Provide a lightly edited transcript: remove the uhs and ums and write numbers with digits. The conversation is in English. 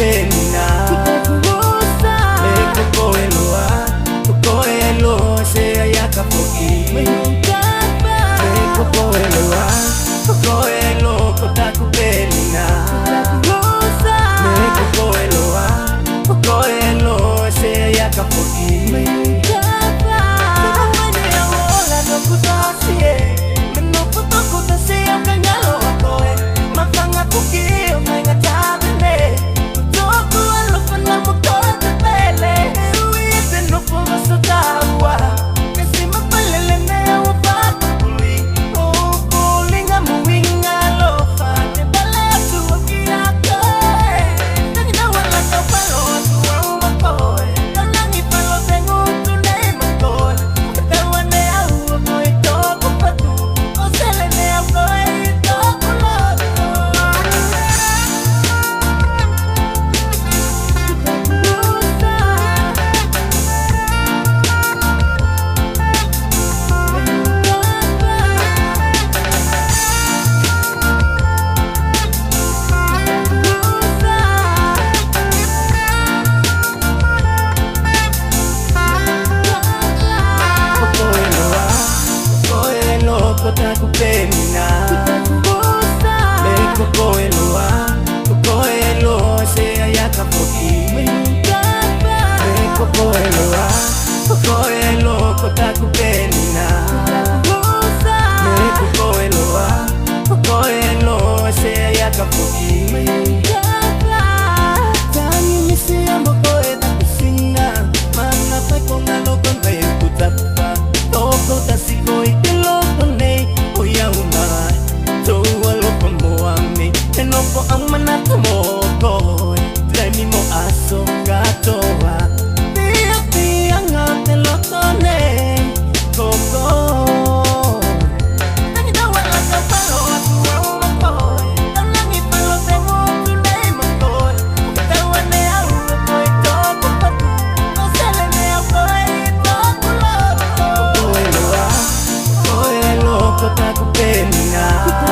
kupenda Kukoeloa, kukoelo Sea yakapoki Kukoeloa, kukoelo Kota kupenda Kukoeloa, kukoelo Sea yakapoki Kota kupenda Kukoeloa, kukoelo Sea yakapoki Kukoeloa, kukoelo Kota kupenda Kukoeloa, kukoelo Sea yakapoki Tani misi amboko eta kusinga Mana peko ngalo konta yekutapa Toko tasiko ikelo Enopo ang manatumoko Dami mo aso katoa Tiyak ang ating lotone Koko Nangitawa lang ka palo at uwang makoy Ang langit palote mo tunay makoy Katawa na yaw ako ito kupatu Kusala na ako ito kuloto Kukoeloa, kukoelo Kota kupenda